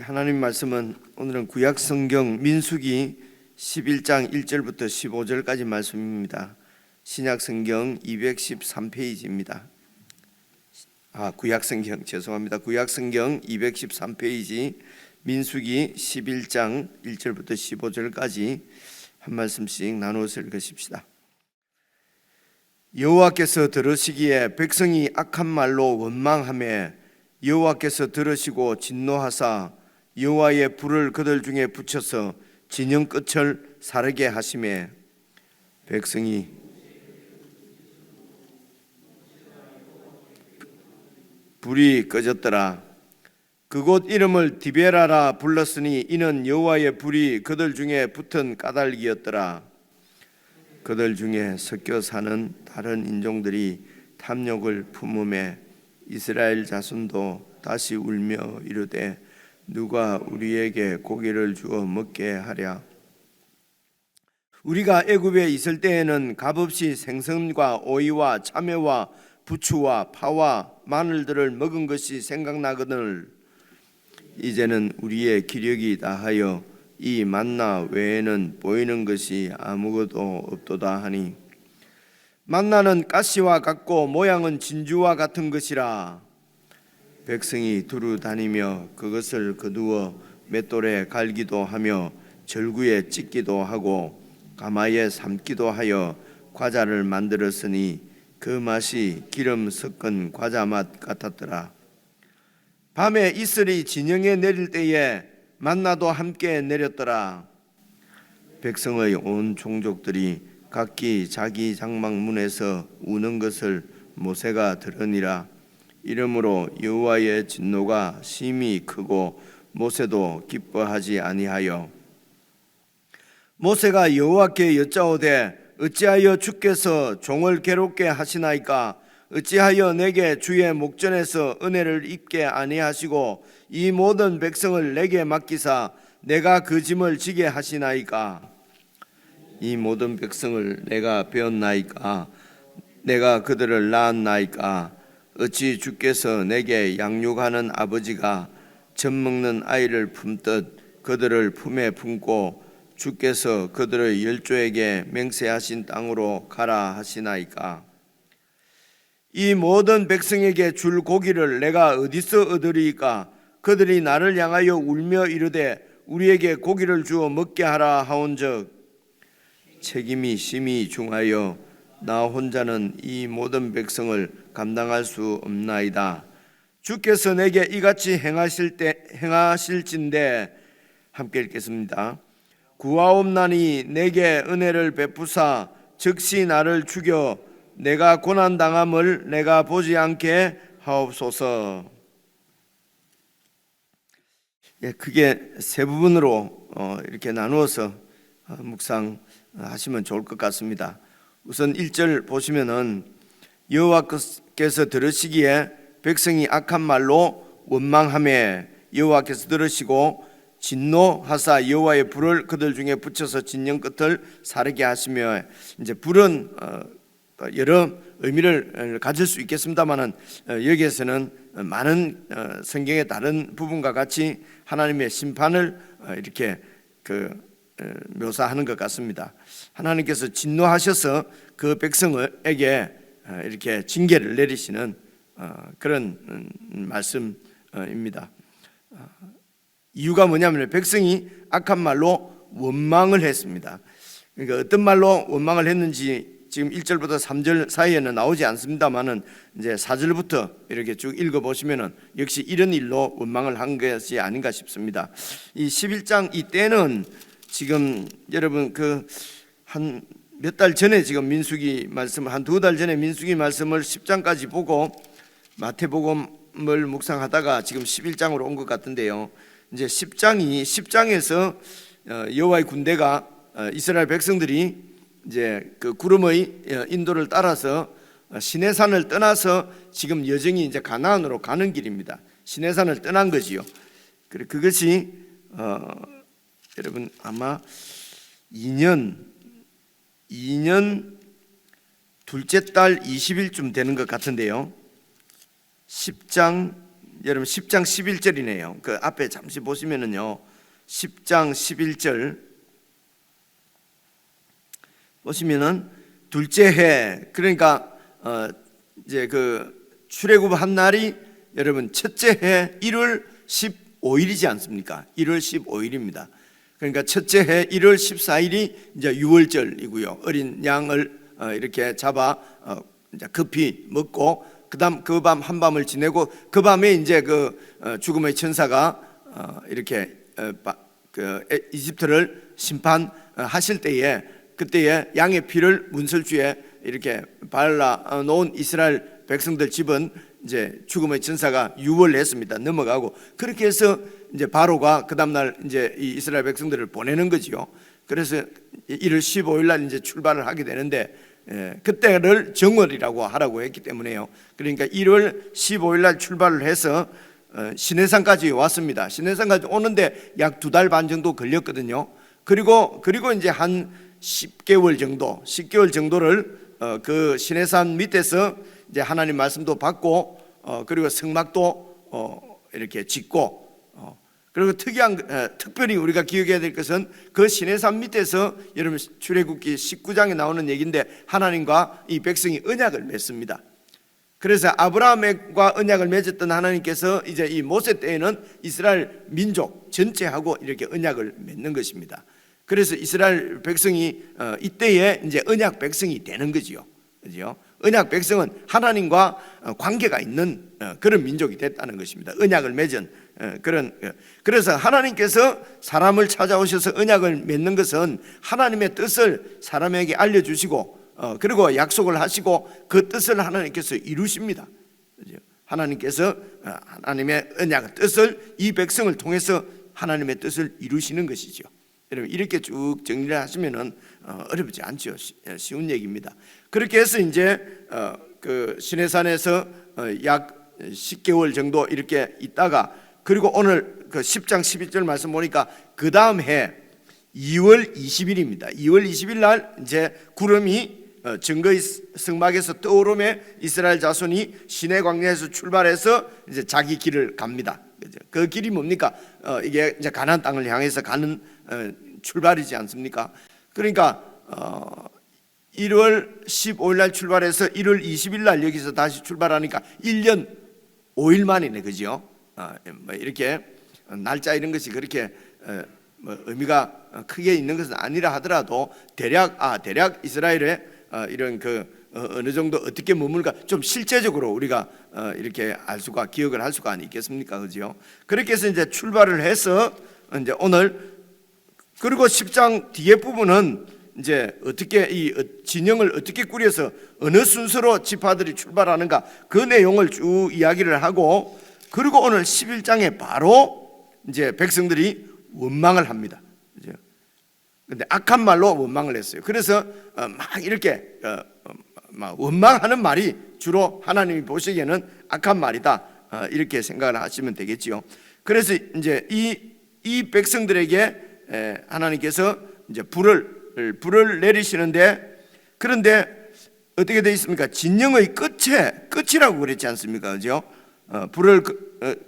하나님 말씀은 오늘은 구약 성경 민수기 11장 1절부터 15절까지 말씀입니다. 신약 성경 213페이지입니다. 구약 성경 죄송합니다. 구약 성경 213페이지 민수기 11장 1절부터 15절까지 한 말씀씩 나누어서 읽으십시다. 여호와께서 들으시기에 백성이 악한 말로 원망하며 여호와께서 들으시고 진노하사 여호와의 불을 그들 중에 붙여서 진영 끝을 사르게 하시매 백성이 불이 꺼졌더라. 그곳 이름을 디베라라 불렀으니 이는 여호와의 불이 그들 중에 붙은 까닭이었더라. 그들 중에 섞여 사는 다른 인종들이 탐욕을 품음에 이스라엘 자손도 다시 울며 이르되 누가 우리에게 고기를 주어 먹게 하랴. 우리가 애굽에 있을 때에는 값없이 생선과 오이와 참외와 부추와 파와 마늘들을 먹은 것이 생각나거늘 이제는 우리의 기력이 다하여 이 만나 외에는 보이는 것이 아무것도 없도다 하니 만나는 가시와 같고 모양은 진주와 같은 것이라. 백성이 두루 다니며 그것을 거두어 맷돌에 갈기도 하며 절구에 찢기도 하고 가마에 삶기도 하여 과자를 만들었으니 그 맛이 기름 섞은 과자 맛 같았더라. 밤에 이슬이 진영에 내릴 때에 만나도 함께 내렸더라. 백성의 온 종족들이 각기 자기 장막문에서 우는 것을 모세가 들으니라. 이러므로 여호와의 진노가 심히 크고 모세도 기뻐하지 아니하여 모세가 여호와께 여짜오되 어찌하여 주께서 종을 괴롭게 하시나이까? 어찌하여 내게 주의 목전에서 은혜를 입게 아니하시고 이 모든 백성을 내게 맡기사 내가 그 짐을 지게 하시나이까? 이 모든 백성을 내가 배웠나이까? 내가 그들을 낳았나이까? 어찌 주께서 내게 양육하는 아버지가 젖 먹는 아이를 품듯 그들을 품에 품고 주께서 그들의 열조에게 맹세하신 땅으로 가라 하시나이까? 이 모든 백성에게 줄 고기를 내가 어디서 얻으리이까? 그들이 나를 향하여 울며 이르되 우리에게 고기를 주어 먹게 하라 하온즉 책임이 심히 중하여 나 혼자는 이 모든 백성을 감당할 수 없나이다. 주께서 내게 이같이 행하실진대 함께 읽겠습니다. 구하옵나니 내게 은혜를 베푸사 즉시 나를 죽여 내가 고난당함을 내가 보지 않게 하옵소서. 크게 세 부분으로 이렇게 나누어서 묵상하시면 좋을 것 같습니다. 우선 1절 보시면은 여호와께서 들으시기에 백성이 악한 말로 원망하며 여호와께서 들으시고 진노하사 여호와의 불을 그들 중에 붙여서 진영 끝을 사르게 하시며 이제 불은 여러 의미를 가질 수 있겠습니다만은 여기에서는 많은 성경의 다른 부분과 같이 하나님의 심판을 이렇게 묘사하는 것 같습니다. 하나님께서 진노하셔서 그 백성에게 이렇게 징계를 내리시는 그런 말씀입니다. 이유가 뭐냐면 백성이 악한 말로 원망을 했습니다. 그러니까 어떤 말로 원망을 했는지 지금 1절부터 3절 사이에는 나오지 않습니다만은 이제 4절부터 이렇게 쭉 읽어보시면은 역시 이런 일로 원망을 한 것이 아닌가 싶습니다. 이 11장 이때는 지금 여러분 한 몇 달 전에 지금 민수기 말씀을 한 2달 전에 민수기 말씀을 10장까지 보고 마태복음을 묵상하다가 지금 11장으로 온 것 같은데요. 이제 10장에서 여호와의 군대가 이스라엘 백성들이 이제 그 구름의 인도를 따라서 시내산을 떠나서 지금 여정이 이제 가나안으로 가는 길입니다. 시내산을 떠난 거지요. 그것이 여러분 아마 2년 둘째 달 20일쯤 되는 것 같은데요. 10장 여러분 10장 11절이네요. 그 앞에 잠시 보시면은요, 10장 11절 보시면은 둘째 해, 그러니까 이제 그 출애굽한 날이 여러분 첫째 해 1월 15일이지 않습니까? 1월 15일입니다. 그러니까 첫째 해 1월 14일이 이제 유월절이고요. 어린 양을 이렇게 잡아 이제 급히 먹고, 그다음 그 밤 한밤을 지내고, 그 밤에 이제 그 죽음의 천사가 이렇게 그 이집트를 심판하실 때에, 그때에 양의 피를 문설주에 이렇게 발라 놓은 이스라엘 백성들 집은 이제 죽음의 천사가 유월했습니다. 넘어가고, 그렇게 해서 이제 바로가 그 다음 날 이제 이 이스라엘 백성들을 보내는 거지요. 그래서 1월 15일 날 이제 출발을 하게 되는데, 그때를 정월이라고 하라고 했기 때문에요. 그러니까 1월 15일 날 출발을 해서 시내산까지 왔습니다. 시내산까지 오는데 약 2달 반 정도 걸렸거든요. 그리고 이제 한 10개월 정도를 그 시내산 밑에서 이제 하나님 말씀도 받고, 그리고 성막도 이렇게 짓고, 그리고 특별히 우리가 기억해야 될 것은 그 시내산 밑에서, 여러분 출애굽기 19장에 나오는 얘기인데, 하나님과 이 백성이 언약을 맺습니다. 그래서 아브라함과 언약을 맺었던 하나님께서 이제 이 모세 때에는 이스라엘 민족 전체하고 이렇게 언약을 맺는 것입니다. 그래서 이스라엘 백성이 이때에 이제 언약 백성이 되는 거지요. 그죠? 언약 백성은 하나님과 관계가 있는 그런 민족이 됐다는 것입니다. 언약을 맺은 그런. 그래서 하나님께서 사람을 찾아오셔서 언약을 맺는 것은 하나님의 뜻을 사람에게 알려주시고, 그리고 약속을 하시고 그 뜻을 하나님께서 이루십니다. 하나님께서 하나님의 언약 뜻을 이 백성을 통해서 하나님의 뜻을 이루시는 것이죠. 여러분 이렇게 쭉 정리를 하시면은 어렵지 않죠. 쉬운 얘기입니다. 그렇게 해서 이제 그 시내산에서 약 10개월 정도 이렇게 있다가, 그리고 오늘 그 10장 11절 말씀 보니까 그 다음 해 2월 20일입니다. 2월 20일 날 이제 구름이 증거의 성막에서 떠오르며 이스라엘 자손이 시내 광야에서 출발해서 이제 자기 길을 갑니다. 그 길이 뭡니까? 이게 이제 가나안 땅을 향해서 가는 출발이지 않습니까? 그러니까 1월 15일 날 출발해서 1월 20일 날 여기서 다시 출발하니까 1년 5일 만이네, 그죠? 뭐 이렇게 날짜 이런 것이 그렇게 뭐 의미가 크게 있는 것은 아니라 하더라도 대략 이스라엘의 이런 그 어느 정도 어떻게 머물까 좀 실제적으로 우리가 이렇게 알 수가, 기억을 할 수가 있겠습니까, 그죠? 그렇게 해서 이제 출발을 해서 이제 오늘, 그리고 10장 뒤에 부분은 이제 어떻게 이 진영을 어떻게 꾸려서 어느 순서로 지파들이 출발하는가 그 내용을 쭉 이야기를 하고, 그리고 오늘 11장에 바로 이제 백성들이 원망을 합니다. 근데 악한 말로 원망을 했어요. 그래서 막 이렇게 막 원망하는 말이 주로 하나님이 보시기에는 악한 말이다, 이렇게 생각을 하시면 되겠지요. 그래서 이제 이 백성들에게 하나님께서 이제 불을 내리시는데, 그런데 어떻게 되어 있습니까? 진영의 끝이라고 그랬지 않습니까? 그죠? 불을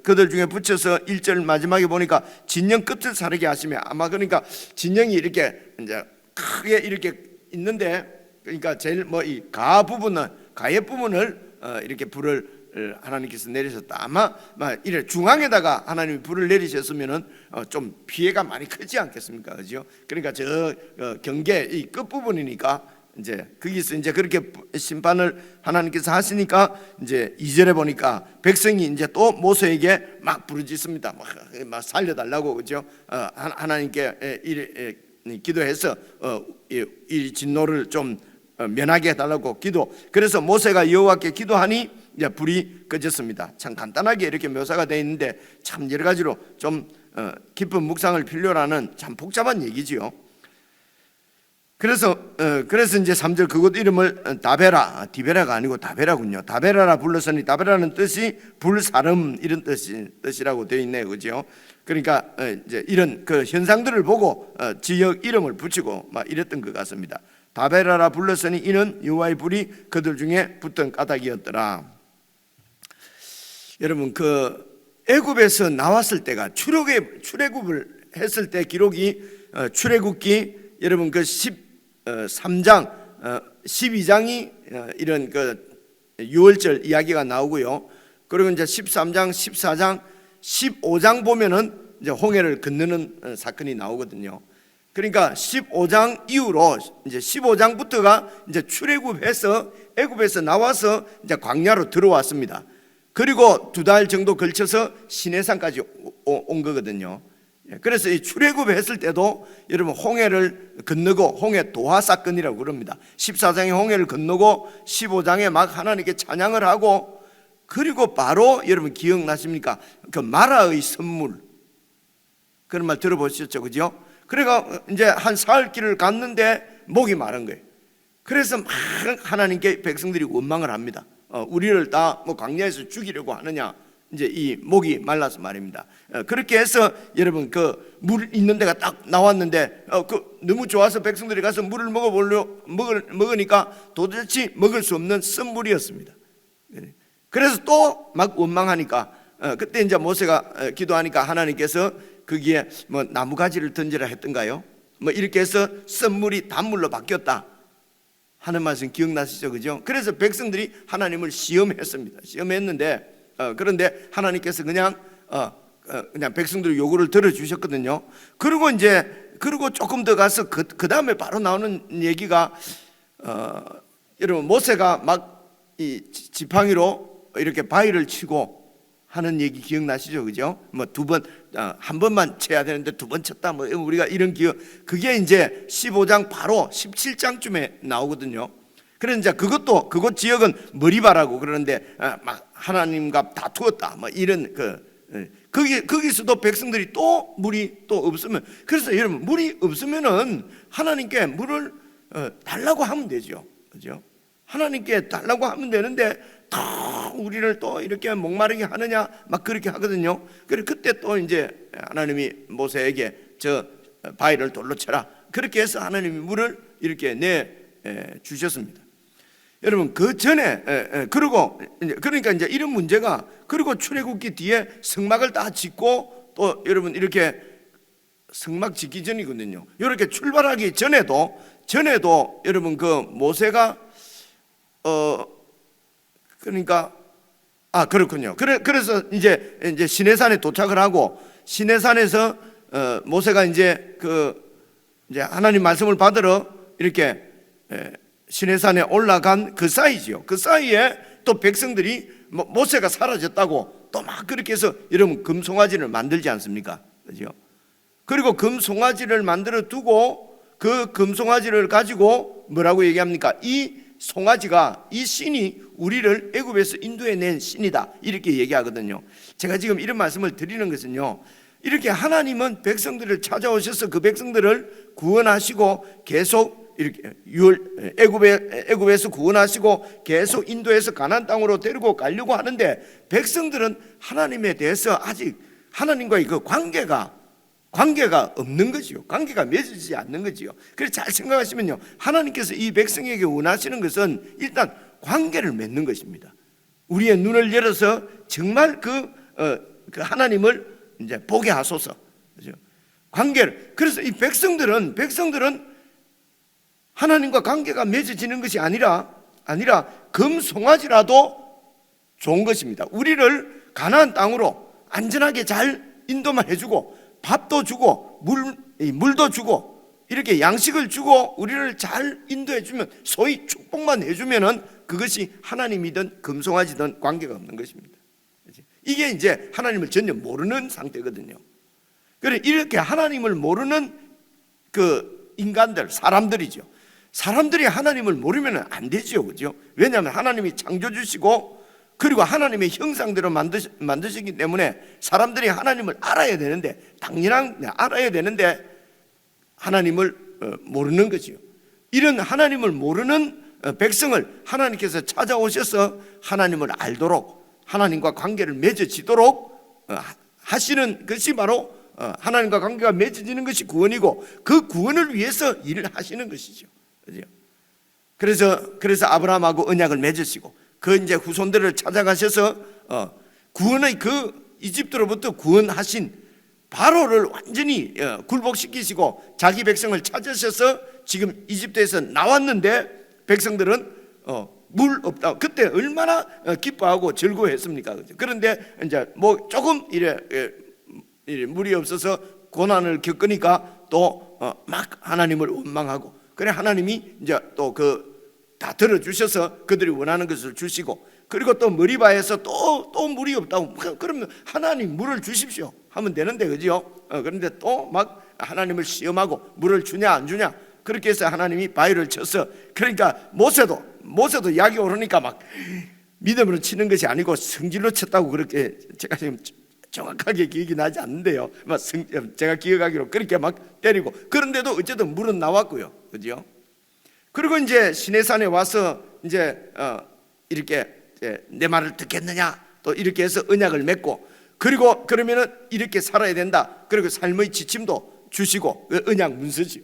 그들 중에 붙여서 1절 마지막에 보니까 진영 끝을 사르게 하시며, 아마 그러니까 진영이 이렇게 이제 크게 이렇게 있는데, 그러니까 제일 뭐 이 가의 부분을 이렇게 불을 하나님께서 내리셨다. 아마 이래 중앙에다가 하나님이 불을 내리셨으면은 좀 피해가 많이 크지 않겠습니까, 그죠? 그러니까 저 경계 이 끝 부분이니까 이제 거기서 이제 그렇게 심판을 하나님께서 하시니까, 이제 2절에 보니까 백성이 이제 또 모세에게 막 부르짖습니다. 막 살려달라고, 그죠? 하나님께 기도해서 이 진노를 좀 면하게 해달라고 기도. 그래서 모세가 여호와께 기도하니 이제 불이 꺼졌습니다. 참 간단하게 이렇게 묘사가 되어 있는데 참 여러 가지로 좀 깊은 묵상을 필요로 하는 참 복잡한 얘기지요. 그래서 이제 3절 그곳 이름을 디베라가 아니고 다베라군요. 다베라라 불렀으니, 다베라는 뜻이 불사름 이런 뜻이라고 되어 있네요, 그죠? 그러니까 이제 이런 그 현상들을 보고 지역 이름을 붙이고 막 이랬던 것 같습니다. 다베라라 불렀으니 이는 여호와의 불이 그들 중에 붙은 까닭이었더라. 여러분 그 애굽에서 나왔을 때가 출애굽을 했을 때 기록이 출애굽기 여러분 그 13장 12장이 이런 그 유월절 이야기가 나오고요. 그리고 이제 13장, 14장, 15장 보면은 이제 홍해를 건너는 사건이 나오거든요. 그러니까 15장 이후로 이제 15장부터가 이제 출애굽해서 애굽에서 나와서 이제 광야로 들어왔습니다. 그리고 2달 정도 걸쳐서 시내산까지 온 거거든요. 그래서 이 출애굽했을 때도 여러분 홍해를 건너고 홍해 도하 사건이라고 그럽니다. 14장에 홍해를 건너고 15장에 막 하나님께 찬양을 하고, 그리고 바로 여러분 기억나십니까? 그 마라의 선물, 그런 말 들어보셨죠, 그죠? 그러니까 이제 한 사흘 길을 갔는데 목이 마른 거예요. 그래서 막 하나님께 백성들이 원망을 합니다. 우리를 다 뭐 광야에서 죽이려고 하느냐, 이제 이 목이 말라서 말입니다. 그렇게 해서 여러분 그 물 있는 데가 딱 나왔는데 그 너무 좋아서 백성들이 가서 물을 먹으니까 도대체 먹을 수 없는 쓴물이었습니다. 그래서 또 막 원망하니까 그때 이제 모세가 기도하니까 하나님께서 거기에 뭐 나무가지를 던지라 했던가요? 뭐 이렇게 해서 쓴물이 단물로 바뀌었다 하는 말씀 기억나시죠, 그죠? 그래서 백성들이 하나님을 시험했습니다. 시험했는데 그런데 하나님께서 그냥 백성들의 요구를 들어주셨거든요. 그리고 조금 더 가서 그 다음에 바로 나오는 얘기가 여러분 모세가 막 이 지팡이로 이렇게 바위를 치고 하는 얘기 기억나시죠, 그죠? 뭐 한 번만 쳐야 되는데 2번 쳤다, 뭐 우리가 이런 기억, 그게 이제 15장 바로 17장쯤에 나오거든요. 그래서 이제 그곳 지역은 머리바라고 그러는데 막 하나님과 다투었다, 뭐 이런 거기서도 백성들이 또 물이 또 없으면, 그래서 여러분 물이 없으면은 하나님께 물을 달라고 하면 되죠, 그죠? 하나님께 달라고 하면 되는데 또 우리를 또 이렇게 목마르게 하느냐, 막 그렇게 하거든요. 그래서 그때 또 이제 하나님이 모세에게 저 바위를 돌로 쳐라, 그렇게 해서 하나님이 물을 이렇게 내 주셨습니다. 여러분 그 전에 그러니까 이제 이런 문제가, 그리고 출애굽기 뒤에 성막을 다 짓고 또 여러분 이렇게 성막 짓기 전이거든요. 이렇게 출발하기 전에도 여러분 그 모세가 그러니까 그렇군요. 그래서 이제 시내산에 도착을 하고, 시내산에서 모세가 이제 하나님 말씀을 받으러 이렇게 시내산에 올라간 그 사이지요. 그 사이에 또 백성들이 모세가 사라졌다고 또 막 그렇게 해서 여러분 금송아지를 만들지 않습니까? 그죠? 그리고 금송아지를 만들어 두고 그 금송아지를 가지고 뭐라고 얘기합니까? 이 송아지가, 이 신이 우리를 애굽에서 인도해낸 신이다, 이렇게 얘기하거든요. 제가 지금 이런 말씀을 드리는 것은요, 이렇게 하나님은 백성들을 찾아오셔서 그 백성들을 구원하시고 계속 이렇게 애굽에서 구원하시고 계속 인도해서 가나안 땅으로 데리고 가려고 하는데, 백성들은 하나님에 대해서 아직 하나님과의 그 관계가 없는 거지요. 관계가 맺어지지 않는 거지요. 그래서 잘 생각하시면요, 하나님께서 이 백성에게 원하시는 것은 일단 관계를 맺는 것입니다. 우리의 눈을 열어서 정말 그 하나님을 이제 보게 하소서. 그죠? 관계를. 그래서 이 백성들은 하나님과 관계가 맺어지는 것이 아니라 금송아지라도 좋은 것입니다. 우리를 가나안 땅으로 안전하게 잘 인도만 해주고 밥도 주고 물도 주고 이렇게 양식을 주고 우리를 잘 인도해 주면, 소위 축복만 해주면은 그것이 하나님이든 금송아지든 관계가 없는 것입니다. 이게 이제 하나님을 전혀 모르는 상태거든요. 그래 이렇게 하나님을 모르는 그 인간들, 사람들이죠. 사람들이 하나님을 모르면 안 되죠, 그죠? 왜냐하면 하나님이 창조주시고 그리고 하나님의 형상대로 만드시기 때문에 사람들이 하나님을 알아야 되는데, 당연한 알아야 되는데 하나님을 모르는 거지요. 이런 하나님을 모르는 백성을 하나님께서 찾아오셔서 하나님을 알도록, 하나님과 관계를 맺어지도록 하시는 것이 바로 하나님과 관계가 맺어지는 것이 구원이고, 그 구원을 위해서 일을 하시는 것이죠. 그래서 아브라함하고 언약을 맺으시고 그 이제 후손들을 찾아가셔서 구원의 그 이집트로부터 구원하신 바로를 완전히 굴복시키시고 자기 백성을 찾으셔서 지금 이집트에서 나왔는데 백성들은 물 없다. 그때 얼마나 기뻐하고 즐거워했습니까? 그런데 이제 뭐 조금 이래 물이 없어서 고난을 겪으니까 또 막 하나님을 원망하고, 그래 하나님이 이제 또 다 들어주셔서 그들이 원하는 것을 주시고, 그리고 또 머리바에서 또 물이 없다고, 그러면 하나님 물을 주십시오 하면 되는데, 그죠? 그런데 또 막 하나님을 시험하고 물을 주냐 안 주냐, 그렇게 해서 하나님이 바위를 쳐서, 그러니까 모세도 약이 오르니까 막 믿음으로 치는 것이 아니고 성질로 쳤다고, 그렇게 제가 지금 정확하게 기억이 나지 않는데요, 제가 기억하기로 그렇게 막 때리고, 그런데도 어쨌든 물은 나왔고요, 그죠? 그리고 이제 시내산에 와서 이제 이렇게 내 말을 듣겠느냐, 또 이렇게 해서 언약을 맺고, 그리고 그러면은 이렇게 살아야 된다, 그리고 삶의 지침도 주시고, 언약 문서지요,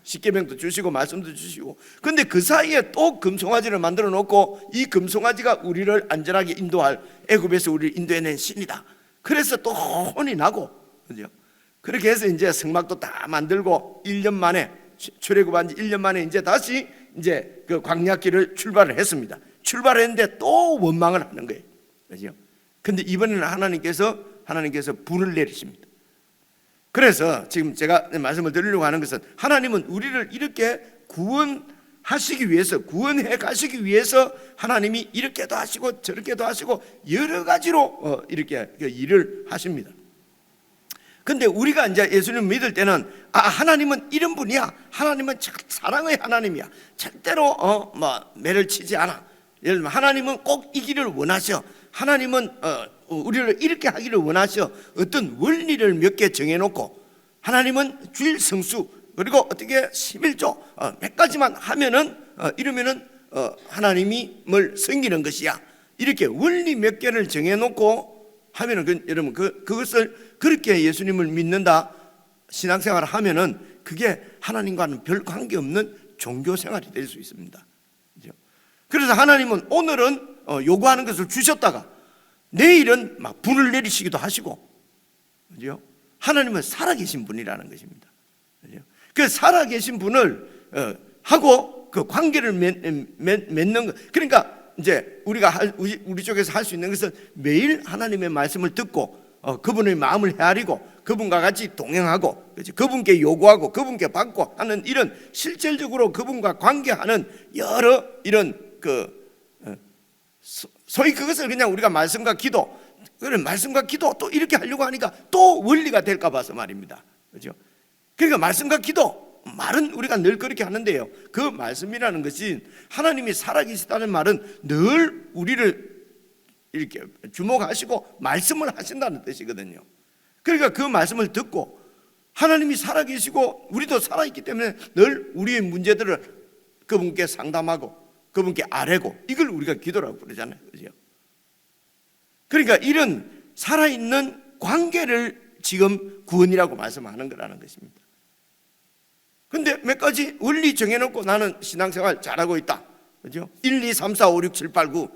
십계명도 주시고 말씀도 주시고. 근데 그 사이에 또 금송아지를 만들어 놓고, 이 금송아지가 우리를 안전하게 인도할, 애굽에서 우리를 인도해낸 신이다. 그래서 또 혼이 나고, 그죠? 그렇게 해서 이제 성막도 다 만들고 1년 만에, 출애굽한 지 1년 만에 이제 다시 이제 그 광야길을 출발을 했습니다. 출발했는데 또 원망을 하는 거예요, 그죠? 근데 이번에는 하나님께서 불을 내리십니다. 그래서 지금 제가 말씀을 드리려고 하는 것은, 하나님은 우리를 이렇게 구원하시기 위해서, 구원해 가시기 위해서 하나님이 이렇게도 하시고 저렇게도 하시고 여러 가지로 이렇게 일을 하십니다. 근데 우리가 이제 예수님 믿을 때는, 하나님은 이런 분이야, 하나님은 사랑의 하나님이야, 절대로 매를 치지 않아, 예를 들면 하나님은 꼭 이기를 원하셔, 하나님은 우리를 이렇게 하기를 원하셔, 어떤 원리를 몇 개 정해놓고, 하나님은 주일 성수, 그리고 어떻게 11조 몇 가지만 하면은 이러면은 하나님을 섬기는 것이야, 이렇게 원리 몇 개를 정해놓고 하면은, 여러분 그것을 그렇게 예수님을 믿는다, 신앙생활을 하면은 그게 하나님과는 별 관계없는 종교생활이 될 수 있습니다. 그래서 하나님은 오늘은 요구하는 것을 주셨다가 내일은 막 불을 내리시기도 하시고, 그죠? 하나님은 살아계신 분이라는 것입니다. 그죠? 그 살아계신 분을 하고 그 관계를 맺는 것. 그러니까 이제 우리 쪽에서 할 수 있는 것은 매일 하나님의 말씀을 듣고 그분의 마음을 헤아리고 그분과 같이 동행하고, 그렇지? 그분께 요구하고 그분께 받고 하는, 이런 실질적으로 그분과 관계하는 여러 이런 소위 그것을 그냥 우리가 말씀과 기도, 말씀과 기도 또 이렇게 하려고 하니까 또 원리가 될까 봐서 말입니다, 그렇죠? 그러니까 말씀과 기도, 말은 우리가 늘 그렇게 하는데요, 그 말씀이라는 것이, 하나님이 살아계시다는 말은 늘 우리를 이렇게 주목하시고 말씀을 하신다는 뜻이거든요. 그러니까 그 말씀을 듣고, 하나님이 살아계시고 우리도 살아있기 때문에 늘 우리의 문제들을 그분께 상담하고 그분께 아뢰고, 이걸 우리가 기도라고 부르잖아요, 그죠? 그러니까 이런 살아있는 관계를 지금 구원이라고 말씀하는 거라는 것입니다. 근데 몇 가지 원리 정해놓고 나는 신앙생활 잘하고 있다, 그죠? 1, 2, 3, 4, 5, 6, 7, 8, 9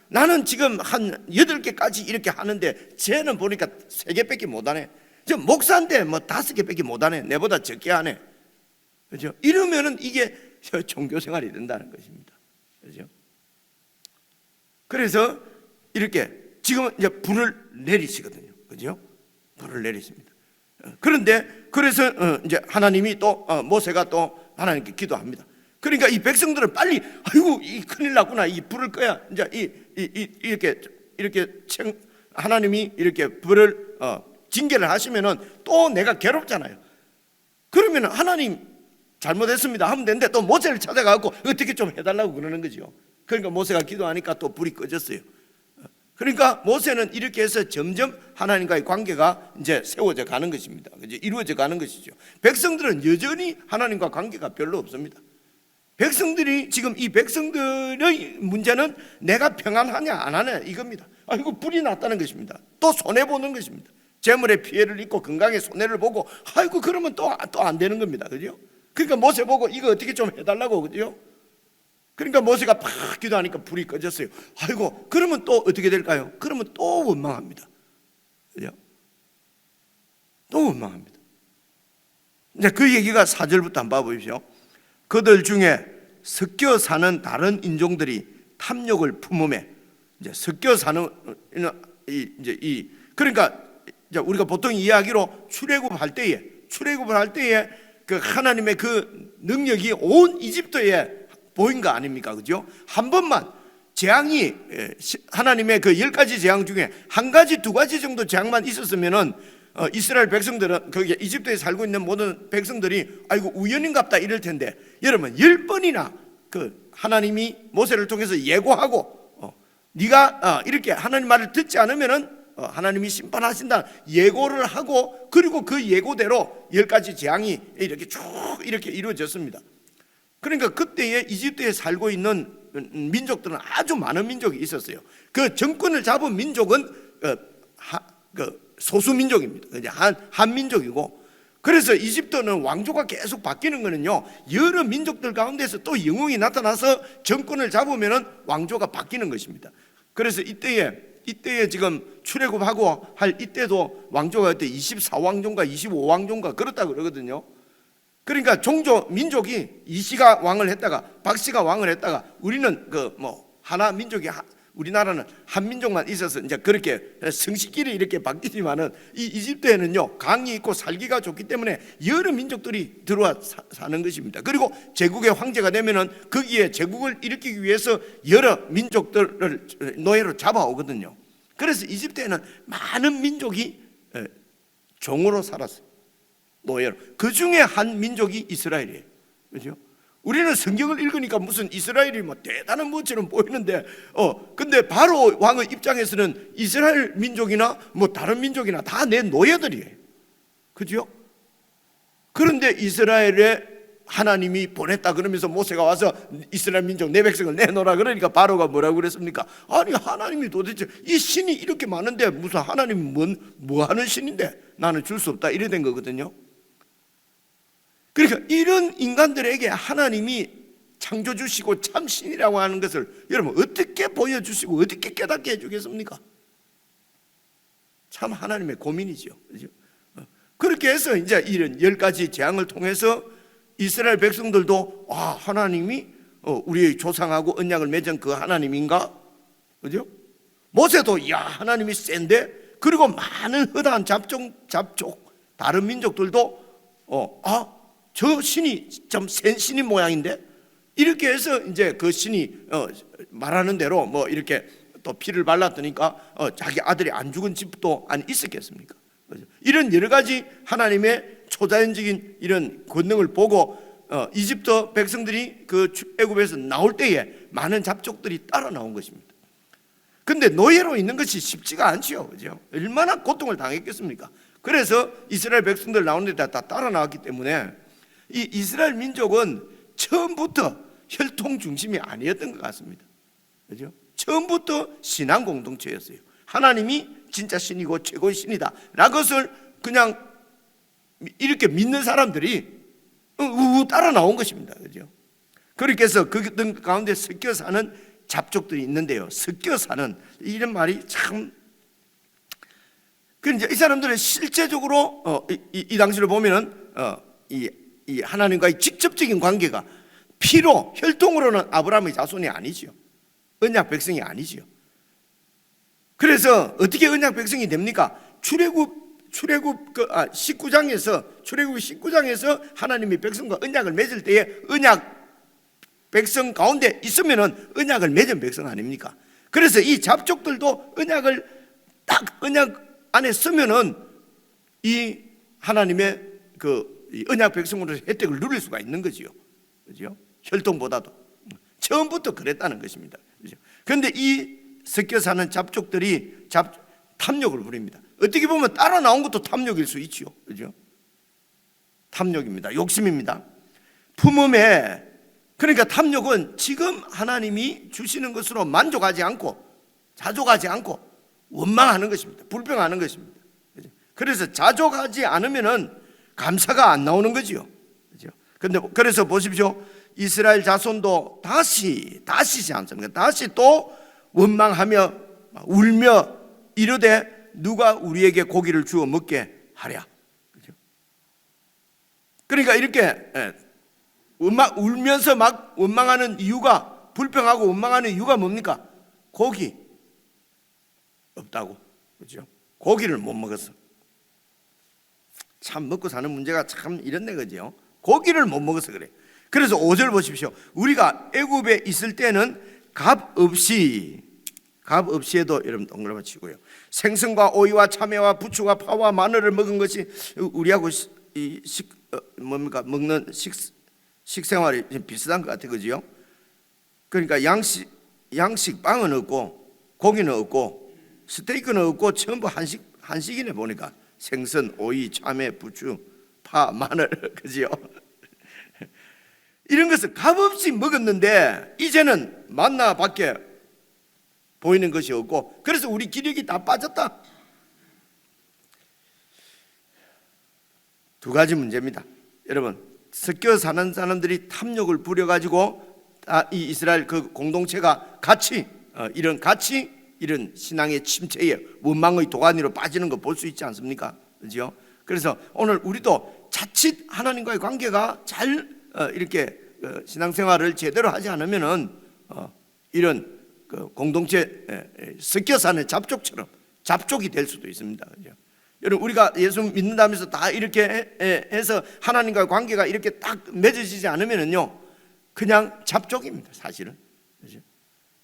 나는 지금 한 8개까지 이렇게 하는데 쟤는 보니까 3개밖에 못하네, 저 목사인데 뭐 5개밖에 못하네, 내보다 적게 하네, 그죠? 이러면은 이게 종교생활이 된다는 것입니다, 그죠? 그래서 이렇게 지금은 이제 불을 내리시거든요, 그죠? 불을 내리십니다. 그런데 그래서 이제 하나님이 또 모세가 또 하나님께 기도합니다. 그러니까 이 백성들은 빨리, 아이고 이 큰일 났구나, 이 불을 꺼야 이제 이렇게 하나님이 이렇게 불을 징계를 하시면은 또 내가 괴롭잖아요. 그러면 하나님 잘못했습니다 하면 되는데, 또 모세를 찾아가고 어떻게 좀 해달라고 그러는 거죠. 그러니까 모세가 기도하니까 또 불이 꺼졌어요. 그러니까 모세는 이렇게 해서 점점 하나님과의 관계가 이제 세워져 가는 것입니다, 이제 이루어져 가는 것이죠. 백성들은 여전히 하나님과 관계가 별로 없습니다. 백성들이 지금, 이 백성들의 문제는 내가 평안하냐 안 하냐 이겁니다. 이거 불이 났다는 것입니다. 또 손해 보는 것입니다. 재물에 피해를 입고 건강에 손해를 보고, 아이고 그러면 또 안 되는 겁니다, 그죠? 그러니까 모세 보고 이거 어떻게 좀 해달라고, 그죠? 그러니까 모세가 팍 기도하니까 불이 꺼졌어요. 아이고 그러면 또 어떻게 될까요? 그러면 또 원망합니다. 그죠? 또 원망합니다. 이제 그 얘기가 4절부터 한번 봐보십시오. 그들 중에 섞여 사는 다른 인종들이 탐욕을 품음에, 이제 섞여 사는 그러니까 이제 우리가 보통 이야기로 출애굽을 할 때에 그 하나님의 그 능력이 온 이집트에 보인 거 아닙니까? 그죠? 한 번만 재앙이, 하나님의 그 10가지 재앙 중에 한 가지, 두 가지 정도 재앙만 있었으면은 이스라엘 백성들은, 거기 이집트에 살고 있는 모든 백성들이 아이고 우연인갑다 이럴 텐데, 여러분 10번이나 그 하나님이 모세를 통해서 예고하고 네가 이렇게 하나님 말을 듣지 않으면은 하나님이 심판하신다 예고를 하고, 그리고 그 예고대로 10가지 재앙이 이렇게 쭉 이렇게 이루어졌습니다. 그러니까 그때에 이집트에 살고 있는 민족들은 아주 많은 민족이 있었어요. 그 정권을 잡은 민족은 소수 민족입니다. 한 민족이고, 그래서 이집트는 왕조가 계속 바뀌는 거는요, 여러 민족들 가운데서 또 영웅이 나타나서 정권을 잡으면은 왕조가 바뀌는 것입니다. 그래서 이때에 지금 출애굽하고 할 이때도 왕조가 그때 24왕조인가 25왕조인가 그렇다 그러거든요. 그러니까 종조 민족이 이씨가 왕을 했다가 박씨가 왕을 했다가, 우리는 하나 민족이, 우리나라는 한 민족만 있어서 이제 그렇게 성식끼리 이렇게 바뀌지만은, 이 이집트에는요 강이 있고 살기가 좋기 때문에 여러 민족들이 들어와 사는 것입니다. 그리고 제국의 황제가 되면은 거기에 제국을 일으키기 위해서 여러 민족들을 노예로 잡아오거든요. 그래서 이집트에는 많은 민족이 종으로 살았어요. 노예로. 그 중에 한 민족이 이스라엘이에요. 그렇죠? 우리는 성경을 읽으니까 무슨 이스라엘이 대단한 것처럼 보이는데, 근데 바로 왕의 입장에서는 이스라엘 민족이나 다른 민족이나 다 내 노예들이에요. 그죠? 그런데 이스라엘에 하나님이 보냈다 그러면서 모세가 와서 이스라엘 민족 내 백성을 내놓으라 그러니까 바로가 뭐라고 그랬습니까? 아니 하나님이 도대체 이 신이 이렇게 많은데 무슨 하나님이 뭐 하는 신인데 나는 줄 수 없다, 이래 된 거거든요. 그러니까 이런 인간들에게 하나님이 창조주시고 참 신이라고 하는 것을 여러분 어떻게 보여주시고 어떻게 깨닫게 해주겠습니까? 참 하나님의 고민이죠. 그렇죠? 그렇게 해서 이제 이런 10가지 재앙을 통해서 이스라엘 백성들도 하나님이 우리의 조상하고 언약을 맺은 그 하나님인가? 그죠? 모세도 하나님이 센데, 그리고 많은 허다한 잡족 다른 민족들도 저 신이 좀 센 신인 모양인데, 이렇게 해서 이제 그 신이 말하는 대로 이렇게 또 피를 발랐더니까 자기 아들이 안 죽은 집도 안 있었겠습니까? 이런 여러 가지 하나님의 초자연적인 이런 권능을 보고 이집트 백성들이 그 애굽에서 나올 때에 많은 잡족들이 따라 나온 것입니다. 근데 노예로 있는 것이 쉽지가 않죠. 그죠? 얼마나 고통을 당했겠습니까? 그래서 이스라엘 백성들 나오는 데 다 따라 나왔기 때문에 이 이스라엘 민족은 처음부터 혈통 중심이 아니었던 것 같습니다. 그죠? 처음부터 신앙 공동체였어요. 하나님이 진짜 신이고 최고의 신이다 라는 것을 그냥 이렇게 믿는 사람들이 따라 나온 것입니다. 그죠? 그렇게 해서 그 가운데 섞여 사는 잡족들이 있는데요, 섞여 사는 이런 말이 참, 이 사람들은 실제적으로 이 당시를 보면은 이 하나님과의 직접적인 관계가 피로 혈통으로는 아브라함의 자손이 아니지요. 언약 백성이 아니지요. 그래서 어떻게 언약 백성이 됩니까? 출애굽 19장에서 하나님이 백성과 언약을 맺을 때에 언약 백성 가운데 있으면은 언약을 맺은 백성 아닙니까? 그래서 이 잡족들도 언약을 딱 언약 안에 쓰면은 이 하나님의 그 언약 백성으로서 혜택을 누릴 수가 있는 거지요. 그죠? 혈통보다도 처음부터 그랬다는 것입니다. 그런데 이 섞여 사는 잡족들이 탐욕을 부립니다. 어떻게 보면 따라 나온 것도 탐욕일 수 있죠. 그죠? 탐욕입니다. 욕심입니다. 품음에, 그러니까 탐욕은 지금 하나님이 주시는 것으로 만족하지 않고 자족하지 않고 원망하는 것입니다. 불평하는 것입니다. 그죠? 그래서 자족하지 않으면은 감사가 안 나오는 거지요. 그죠? 그래서 보십시오. 이스라엘 자손도 다시지 않습니까? 다시 또 원망하며 울며 이르되 누가 우리에게 고기를 주어 먹게 하랴. 그죠? 그러니까 이렇게 울면서 막 원망하는 이유가, 불평하고 원망하는 이유가 뭡니까? 고기 없다고. 그죠? 고기를 못 먹었어. 참 먹고 사는 문제가 참 이렇네, 그죠? 고기를 못 먹어서 그래. 그래서 5절 보십시오. 우리가 애굽에 있을 때는 값 없이 해도 여러분 동그라미 치고요, 생선과 오이와 참외와 부추와 파와 마늘을 먹은 것이 우리하고 먹는 식생활이 비슷한 것 같아, 그죠? 그러니까 양식 빵은 없고 고기는 없고 스테이크는 없고 전부 한식이네 보니까. 생선, 오이, 참외, 부추, 파, 마늘, 그지요? 이런 것을 값없이 먹었는데 이제는 만나밖에 보이는 것이 없고, 그래서 우리 기력이 다 빠졌다. 두 가지 문제입니다. 여러분, 섞여 사는 사람들이 탐욕을 부려가지고 이 이스라엘 그 공동체가 같이 이런 신앙의 침체에 원망의 도가니로 빠지는 거 볼 수 있지 않습니까? 그렇죠? 그래서 오늘 우리도 자칫 하나님과의 관계가 잘 이렇게 신앙생활을 제대로 하지 않으면은 이런 그 공동체 섞여 사는 잡족이 될 수도 있습니다. 그렇죠? 여러분, 우리가 예수 믿는다면서 다 이렇게 해서 하나님과의 관계가 이렇게 딱 맺어지지 않으면은요, 그냥 잡족입니다, 사실은. 그렇죠?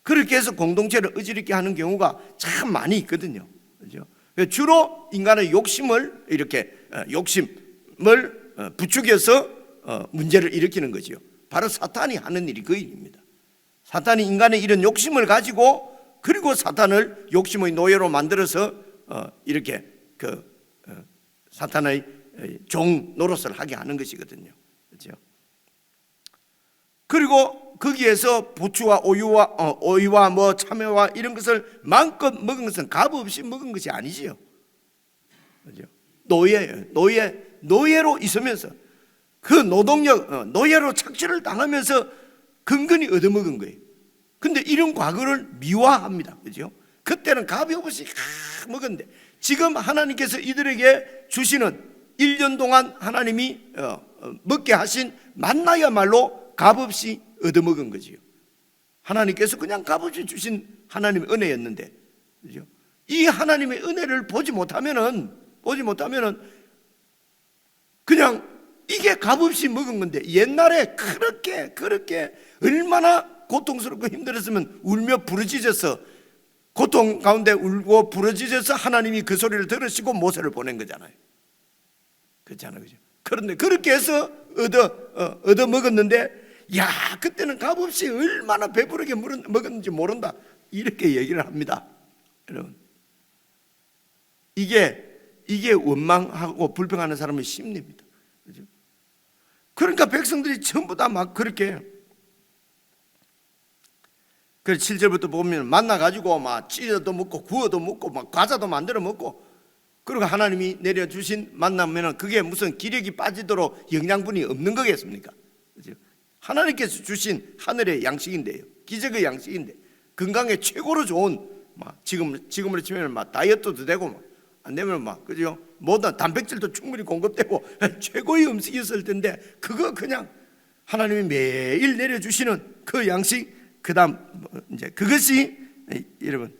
그렇게 해서 공동체를 어지럽게 하는 경우가 참 많이 있거든요. 그렇죠? 주로 인간의 욕심을 부추겨서 문제를 일으키는 거죠. 바로 사탄이 하는 일이 그 일입니다. 사탄이 인간의 이런 욕심을 가지고, 그리고 사탄을 욕심의 노예로 만들어서 이렇게 사탄의 종 노릇을 하게 하는 것이거든요. 그렇죠? 그리고 거기에서 부추와 오이와 뭐 참외와 이런 것을 마음껏 먹은 것은 값 없이 먹은 것이 아니지요. 그렇죠? 노예로 있으면서 그 노동력, 노예로 착취를 당하면서 근근히 얻어먹은 거예요. 근데 이런 과거를 미화합니다. 그죠? 그때는 값이 없이 먹었는데, 지금 하나님께서 이들에게 주시는 1년 동안 하나님이 먹게 하신 만나야말로 값없이 얻어먹은 거지요. 하나님께서 그냥 값없이 주신 하나님의 은혜였는데, 그죠? 이 하나님의 은혜를 보지 못하면은 그냥 이게 값없이 먹은 건데, 옛날에 그렇게 얼마나 고통스럽고 힘들었으면 울며 부르짖어서, 고통 가운데 울고 부르짖어서 하나님이 그 소리를 들으시고 모세를 보낸 거잖아요. 그렇잖아요, 그죠? 그런데 그렇게 해서 얻어 먹었는데, 야, 그때는 값없이 얼마나 배부르게 먹었는지 모른다, 이렇게 얘기를 합니다. 여러분, 이게 원망하고 불평하는 사람의 심리입니다. 그죠? 그러니까 백성들이 전부 다 막 그렇게, 그래서 7절부터 보면 만나가지고 막 찢어도 먹고 구워도 먹고 막 과자도 만들어 먹고, 그리고 하나님이 내려주신 만나면은 그게 무슨 기력이 빠지도록 영양분이 없는 거겠습니까? 그죠? 하나님께서 주신 하늘의 양식인데요, 기적의 양식인데, 건강에 최고로 좋은, 막 지금으로 치면 막 다이어트도 되고, 막 안 되면 막, 그죠? 모든 단백질도 충분히 공급되고 최고의 음식이었을 텐데, 그거 그냥 하나님이 매일 내려주시는 그 양식, 그다음 이제 그것이, 여러분,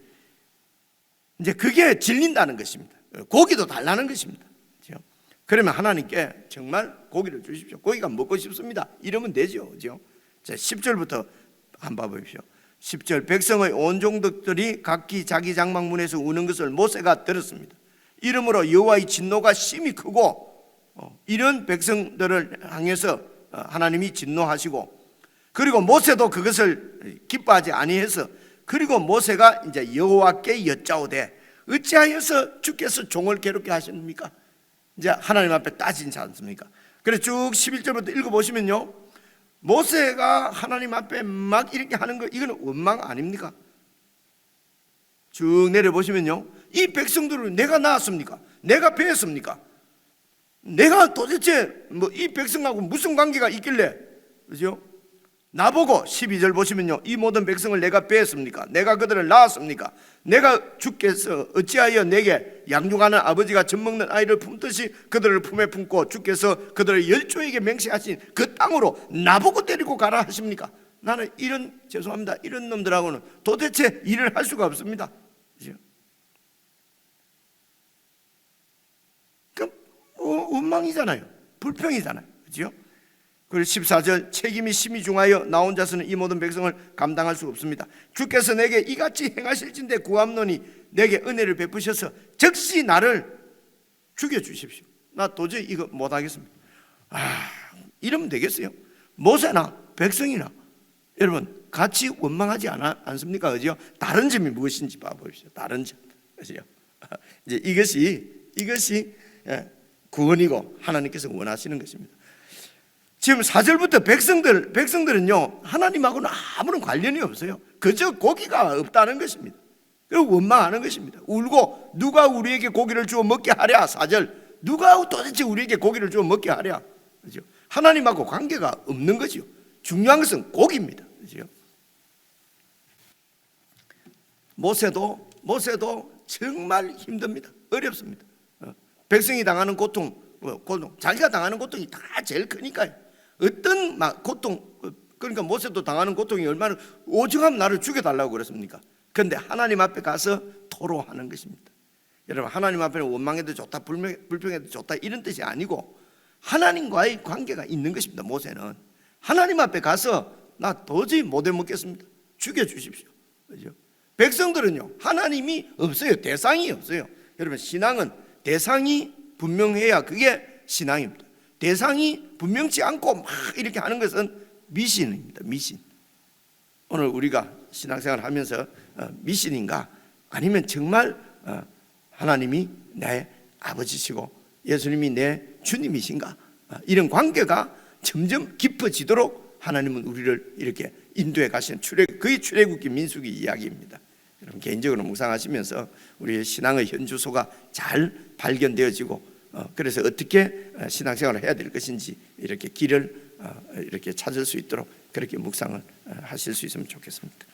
이제 그게 질린다는 것입니다. 고기도 달라는 것입니다. 그렇죠? 그러면 하나님께 정말 고기를 주십시오. 고기가 먹고 싶습니다, 이러면 되죠. 그렇죠? 자, 10절부터 한번 봐보십시오. 10절, 백성의 온 종족들이 각기 자기 장막문에서 우는 것을 모세가 들었습니다. 이러므로 여호와의 진노가 심히 크고, 이런 백성들을 향해서 하나님이 진노하시고, 그리고 모세도 그것을 기뻐하지 아니해서, 그리고 모세가 이제 여호와께 여짜오되 어찌하여서 주께서 종을 괴롭게 하십니까? 이제 하나님 앞에 따지지 않습니까? 그래서 쭉 11절부터 읽어보시면요, 모세가 하나님 앞에 막 이렇게 하는 거, 이거는 원망 아닙니까? 쭉 내려보시면요, 이 백성들을 내가 낳았습니까? 내가 배웠습니까? 내가 도대체 뭐 이 백성하고 무슨 관계가 있길래, 그죠? 나보고 12절 보시면요, 이 모든 백성을 내가 빼었습니까? 내가 그들을 낳았습니까? 내가 주께서 어찌하여 내게 양육하는 아버지가 젖먹는 아이를 품듯이 그들을 품에 품고 주께서 그들을 열조에게 맹세하신 그 땅으로 나보고 데리고 가라 하십니까? 나는 죄송합니다, 이런 놈들하고는 도대체 일을 할 수가 없습니다. 그죠? 원망이잖아요. 불평이잖아요. 그죠? 그리고 14절, 책임이 심히 중하여 나 혼자서는 이 모든 백성을 감당할 수 없습니다. 주께서 내게 이같이 행하실진대 구함노니 내게 은혜를 베푸셔서 즉시 나를 죽여주십시오. 나 도저히 이거 못하겠습니다. 이러면 되겠어요? 모세나 백성이나 여러분 같이 원망하지 않습니까? 그죠? 다른 점이 무엇인지 봐보십시오. 다른 점. 그죠? 이제 이것이 구원이고 하나님께서 원하시는 것입니다. 지금 4절부터 백성들은요, 하나님하고는 아무런 관련이 없어요. 그저 고기가 없다는 것입니다. 그리고 원망하는 것입니다. 울고 누가 우리에게 고기를 주어 먹게 하랴. 4절, 누가 도대체 우리에게 고기를 주어 먹게 하랴. 그죠? 하나님하고 관계가 없는 거죠. 중요한 것은 고기입니다. 그죠? 모세도 정말 힘듭니다. 어렵습니다. 백성이 당하는 고통, 자기가 당하는 고통이 다 제일 크니까요. 어떤 고통, 그러니까 모세도 당하는 고통이 얼마나, 오죽하면 나를 죽여달라고 그랬습니까? 그런데 하나님 앞에 가서 토로하는 것입니다. 여러분, 하나님 앞에는 원망해도 좋다, 불평해도 좋다 이런 뜻이 아니고 하나님과의 관계가 있는 것입니다. 모세는 하나님 앞에 가서 나 도저히 못 해먹겠습니다, 죽여주십시오. 그죠? 백성들은요, 하나님이 없어요. 대상이 없어요. 여러분, 신앙은 대상이 분명해야 그게 신앙입니다. 대상이 분명치 않고 막 이렇게 하는 것은 미신입니다. 미신. 오늘 우리가 신앙생활을 하면서 미신인가, 아니면 정말 하나님이 내 아버지시고 예수님이 내 주님이신가, 이런 관계가 점점 깊어지도록 하나님은 우리를 이렇게 인도해 가시는 그게 출애굽기 민수기 이야기입니다. 여러분, 개인적으로 묵상하시면서 우리의 신앙의 현주소가 잘 발견되어지고 그래서 어떻게 신앙생활을 해야 될 것인지 이렇게 길을 이렇게 찾을 수 있도록 그렇게 묵상을 하실 수 있으면 좋겠습니다.